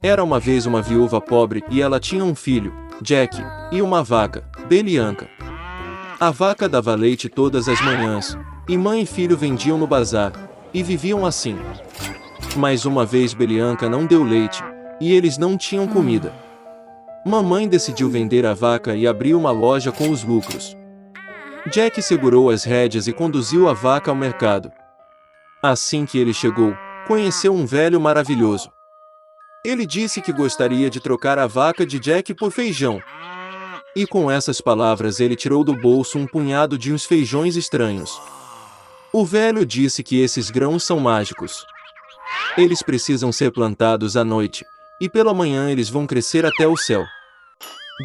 Era uma vez uma viúva pobre e ela tinha um filho, Jack, e uma vaca, Belianca. A vaca dava leite todas as manhãs, e mãe e filho vendiam no bazar, e viviam assim. Mas uma vez Belianca não deu leite, e eles não tinham comida. Mamãe decidiu vender a vaca e abriu uma loja com os lucros. Jack segurou as rédeas e conduziu a vaca ao mercado. Assim que ele chegou, conheceu um velho maravilhoso. Ele disse que gostaria de trocar a vaca de Jack por feijão. E com essas palavras ele tirou do bolso um punhado de uns feijões estranhos. O velho disse que esses grãos são mágicos. Eles precisam ser plantados à noite, e pela manhã eles vão crescer até o céu.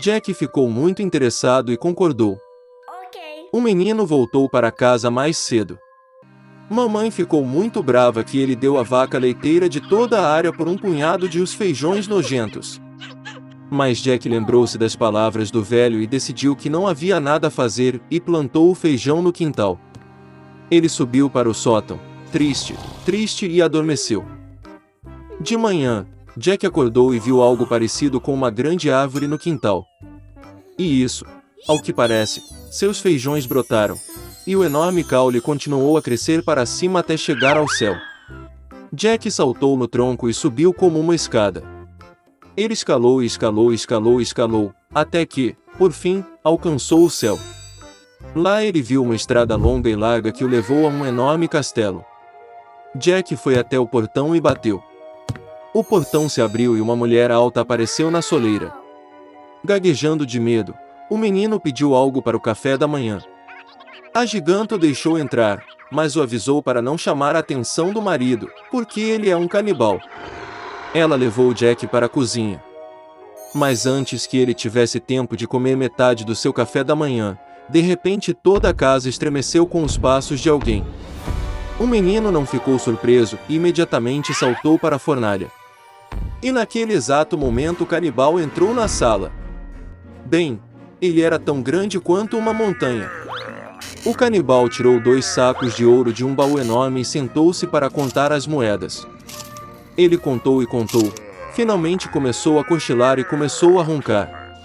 Jack ficou muito interessado e concordou. O menino voltou para casa mais cedo. Mamãe ficou muito brava que ele deu a vaca leiteira de toda a área por um punhado de os feijões nojentos. Mas Jack lembrou-se das palavras do velho e decidiu que não havia nada a fazer e plantou o feijão no quintal. Ele subiu para o sótão, triste e adormeceu. De manhã, Jack acordou e viu algo parecido com uma grande árvore no quintal. E isso, ao que parece, seus feijões brotaram. E o enorme caule continuou a crescer para cima até chegar ao céu. Jack saltou no tronco e subiu como uma escada. Ele escalou e escalou, até que, por fim, alcançou o céu. Lá ele viu uma estrada longa e larga que o levou a um enorme castelo. Jack foi até o portão e bateu. O portão se abriu e uma mulher alta apareceu na soleira. Gaguejando de medo, o menino pediu algo para o café da manhã. A giganta o deixou entrar, mas o avisou para não chamar a atenção do marido, porque ele é um canibal. Ela levou Jack para a cozinha. Mas antes que ele tivesse tempo de comer metade do seu café da manhã, de repente toda a casa estremeceu com os passos de alguém. O menino não ficou surpreso e imediatamente saltou para a fornalha. E naquele exato momento o canibal entrou na sala. Bem, ele era tão grande quanto uma montanha. O canibal tirou 2 sacos de ouro de um baú enorme e sentou-se para contar as moedas. Ele contou e contou. Finalmente começou a cochilar e começou a roncar.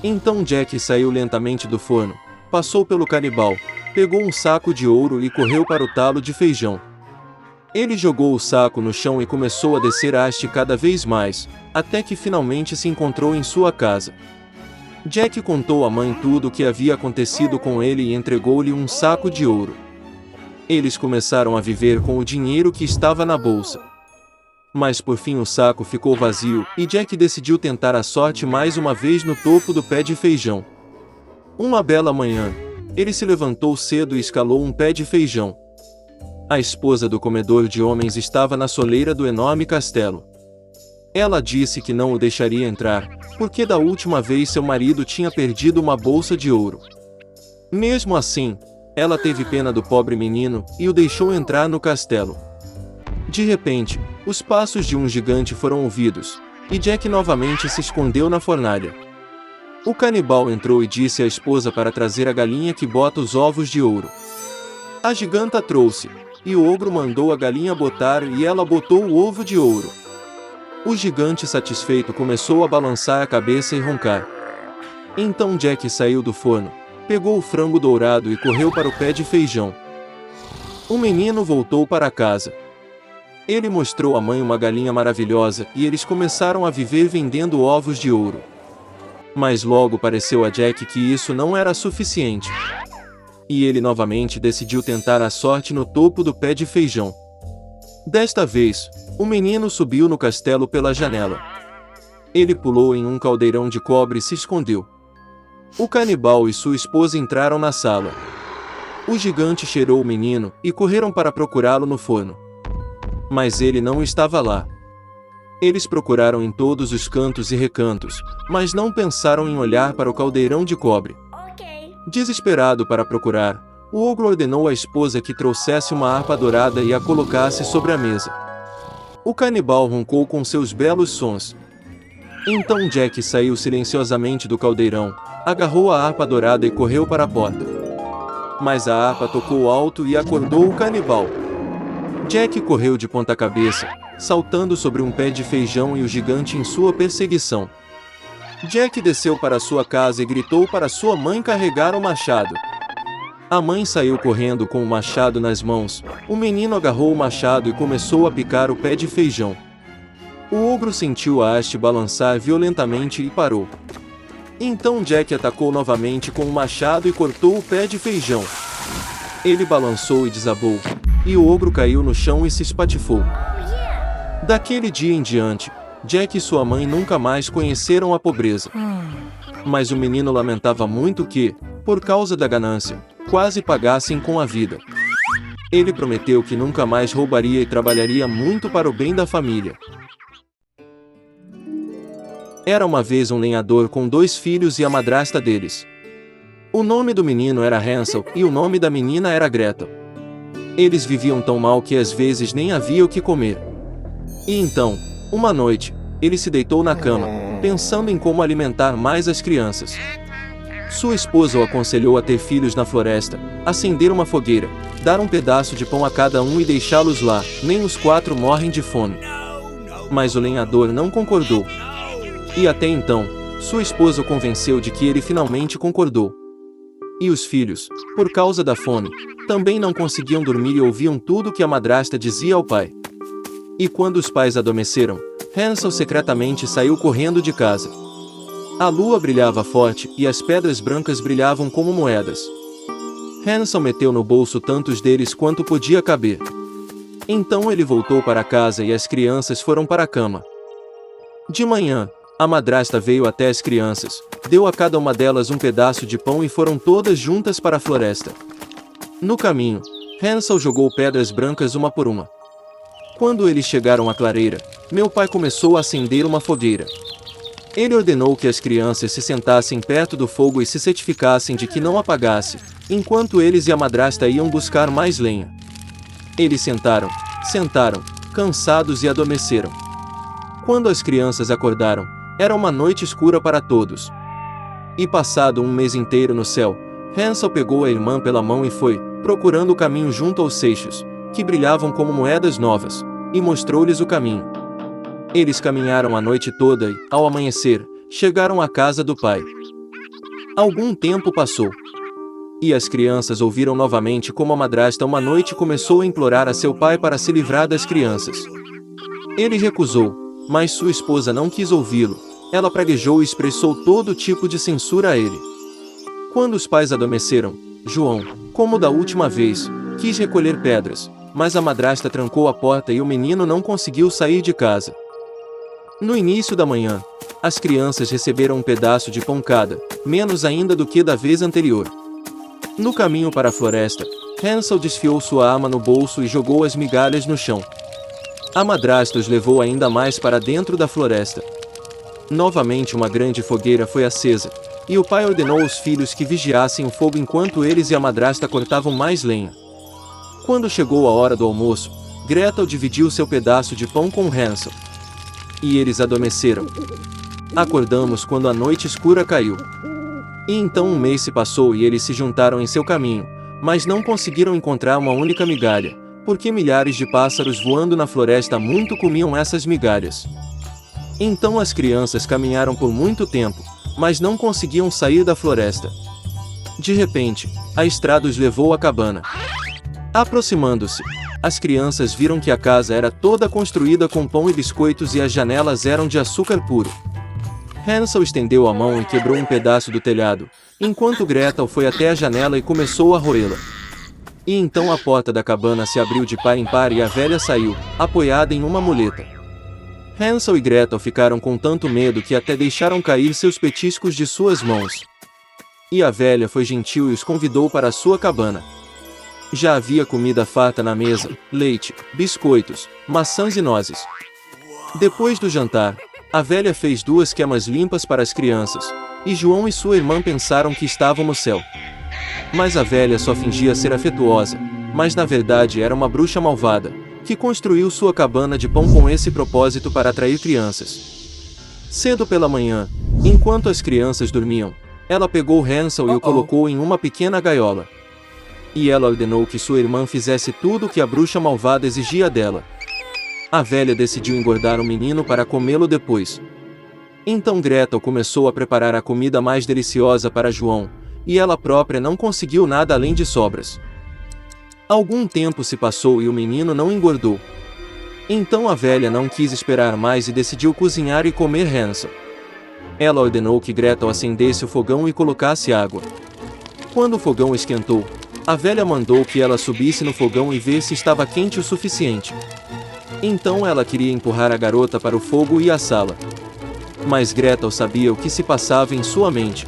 Então Jack saiu lentamente do forno, passou pelo canibal, pegou um saco de ouro e correu para o talo de feijão. Ele jogou o saco no chão e começou a descer a haste cada vez mais, até que finalmente se encontrou em sua casa. Jack contou à mãe tudo o que havia acontecido com ele e entregou-lhe um saco de ouro. Eles começaram a viver com o dinheiro que estava na bolsa. Mas por fim o saco ficou vazio e Jack decidiu tentar a sorte mais uma vez no topo do pé de feijão. Uma bela manhã, ele se levantou cedo e escalou um pé de feijão. A esposa do comedor de homens estava na soleira do enorme castelo. Ela disse que não o deixaria entrar, porque da última vez seu marido tinha perdido uma bolsa de ouro. Mesmo assim, ela teve pena do pobre menino e o deixou entrar no castelo. De repente, os passos de um gigante foram ouvidos, e Jack novamente se escondeu na fornalha. O canibal entrou e disse à esposa para trazer a galinha que bota os ovos de ouro. A giganta trouxe, e o ogro mandou a galinha botar e ela botou o ovo de ouro. O gigante satisfeito começou a balançar a cabeça e roncar. Então Jack saiu do forno, pegou o frango dourado e correu para o pé de feijão. O menino voltou para casa. Ele mostrou à mãe uma galinha maravilhosa e eles começaram a viver vendendo ovos de ouro. Mas logo pareceu a Jack que isso não era suficiente. E ele novamente decidiu tentar a sorte no topo do pé de feijão. Desta vez, o menino subiu no castelo pela janela. Ele pulou em um caldeirão de cobre e se escondeu. O canibal e sua esposa entraram na sala. O gigante cheirou o menino e correram para procurá-lo no forno. Mas ele não estava lá. Eles procuraram em todos os cantos e recantos, mas não pensaram em olhar para o caldeirão de cobre. Desesperado para procurar, o ogro ordenou à esposa que trouxesse uma harpa dourada e a colocasse sobre a mesa. O canibal roncou com seus belos sons. Então Jack saiu silenciosamente do caldeirão, agarrou a harpa dourada e correu para a porta. Mas a harpa tocou alto e acordou o canibal. Jack correu de ponta cabeça, saltando sobre um pé de feijão e o gigante em sua perseguição. Jack desceu para sua casa e gritou para sua mãe carregar o machado. A mãe saiu correndo com o machado nas mãos. O menino agarrou o machado e começou a picar o pé de feijão. O ogro sentiu a haste balançar violentamente e parou. Então Jack atacou novamente com o machado e cortou o pé de feijão. Ele balançou e desabou, e o ogro caiu no chão e se espatifou. Daquele dia em diante, Jack e sua mãe nunca mais conheceram a pobreza. Mas o menino lamentava muito que, por causa da ganância, quase pagassem com a vida. Ele prometeu que nunca mais roubaria e trabalharia muito para o bem da família. Era uma vez um lenhador com 2 filhos e a madrasta deles. O nome do menino era Hansel e o nome da menina era Gretel. Eles viviam tão mal que às vezes nem havia o que comer. E então, uma noite, ele se deitou na cama, pensando em como alimentar mais as crianças. Sua esposa o aconselhou a ter filhos na floresta, acender uma fogueira, dar um pedaço de pão a cada um e deixá-los lá, nem os 4 morrem de fome. Mas o lenhador não concordou. E até então, sua esposa o convenceu de que ele finalmente concordou. E os filhos, por causa da fome, também não conseguiam dormir e ouviam tudo que a madrasta dizia ao pai. E quando os pais adormeceram, Hansel secretamente saiu correndo de casa. A lua brilhava forte e as pedras brancas brilhavam como moedas. Hansel meteu no bolso tantos deles quanto podia caber. Então ele voltou para casa e as crianças foram para a cama. De manhã, a madrasta veio até as crianças, deu a cada uma delas um pedaço de pão e foram todas juntas para a floresta. No caminho, Hansel jogou pedras brancas uma por uma. Quando eles chegaram à clareira, meu pai começou a acender uma fogueira. Ele ordenou que as crianças se sentassem perto do fogo e se certificassem de que não apagasse, enquanto eles e a madrasta iam buscar mais lenha. Eles sentaram, cansados e adormeceram. Quando as crianças acordaram, era uma noite escura para todos. E passado um mês inteiro no céu, Hansel pegou a irmã pela mão e foi, procurando o caminho junto aos seixos, que brilhavam como moedas novas, e mostrou-lhes o caminho. Eles caminharam a noite toda e, ao amanhecer, chegaram à casa do pai. Algum tempo passou. E as crianças ouviram novamente como a madrasta uma noite começou a implorar a seu pai para se livrar das crianças. Ele recusou, mas sua esposa não quis ouvi-lo. Ela praguejou e expressou todo tipo de censura a ele. Quando os pais adormeceram, João, como da última vez, quis recolher pedras, mas a madrasta trancou a porta e o menino não conseguiu sair de casa. No início da manhã, as crianças receberam um pedaço de pão cada, menos ainda do que da vez anterior. No caminho para a floresta, Hansel desfiou sua arma no bolso e jogou as migalhas no chão. A madrasta os levou ainda mais para dentro da floresta. Novamente uma grande fogueira foi acesa, e o pai ordenou aos filhos que vigiassem o fogo enquanto eles e a madrasta cortavam mais lenha. Quando chegou a hora do almoço, Gretel dividiu seu pedaço de pão com Hansel. E eles adormeceram. Acordamos quando a noite escura caiu. E então um mês se passou e eles se juntaram em seu caminho, mas não conseguiram encontrar uma única migalha, porque milhares de pássaros voando na floresta muito comiam essas migalhas. Então as crianças caminharam por muito tempo, mas não conseguiam sair da floresta. De repente, a estrada os levou à cabana. Aproximando-se, as crianças viram que a casa era toda construída com pão e biscoitos e as janelas eram de açúcar puro. Hansel estendeu a mão e quebrou um pedaço do telhado, enquanto Gretel foi até a janela e começou a roê-la. E então a porta da cabana se abriu de par em par e a velha saiu, apoiada em uma muleta. Hansel e Gretel ficaram com tanto medo que até deixaram cair seus petiscos de suas mãos. E a velha foi gentil e os convidou para a sua cabana. Já havia comida farta na mesa, leite, biscoitos, maçãs e nozes. Depois do jantar, a velha fez 2 camas limpas para as crianças, e João e sua irmã pensaram que estavam no céu. Mas a velha só fingia ser afetuosa, mas na verdade era uma bruxa malvada, que construiu sua cabana de pão com esse propósito para atrair crianças. Cedo pela manhã, enquanto as crianças dormiam, ela pegou Hansel e o colocou em uma pequena gaiola. E ela ordenou que sua irmã fizesse tudo o que a bruxa malvada exigia dela. A velha decidiu engordar o menino para comê-lo depois. Então Gretel começou a preparar a comida mais deliciosa para João, e ela própria não conseguiu nada além de sobras. Algum tempo se passou e o menino não engordou. Então a velha não quis esperar mais e decidiu cozinhar e comer Hansel. Ela ordenou que Gretel acendesse o fogão e colocasse água. Quando o fogão esquentou, a velha mandou que ela subisse no fogão e ver se estava quente o suficiente. Então ela queria empurrar a garota para o fogo e assá-la. Mas Gretel sabia o que se passava em sua mente.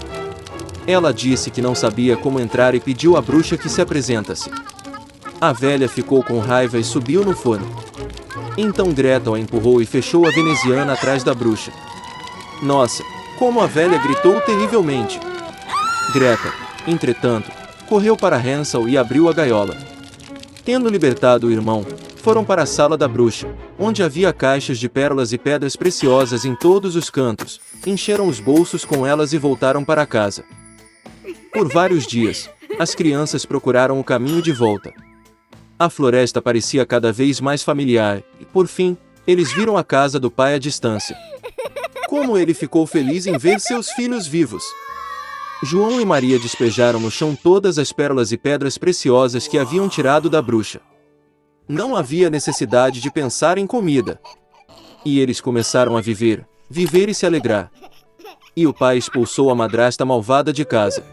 Ela disse que não sabia como entrar e pediu à bruxa que se apresentasse. A velha ficou com raiva e subiu no forno. Então Gretel a empurrou e fechou a veneziana atrás da bruxa. Nossa, como a velha gritou terrivelmente! Gretel, entretanto, correu para Hansel e abriu a gaiola. Tendo libertado o irmão, foram para a sala da bruxa, onde havia caixas de pérolas e pedras preciosas em todos os cantos, encheram os bolsos com elas e voltaram para casa. Por vários dias, as crianças procuraram o caminho de volta. A floresta parecia cada vez mais familiar, e, por fim, eles viram a casa do pai à distância. Como ele ficou feliz em ver seus filhos vivos! João e Maria despejaram no chão todas as pérolas e pedras preciosas que haviam tirado da bruxa. Não havia necessidade de pensar em comida. E eles começaram a viver e se alegrar. E o pai expulsou a madrasta malvada de casa.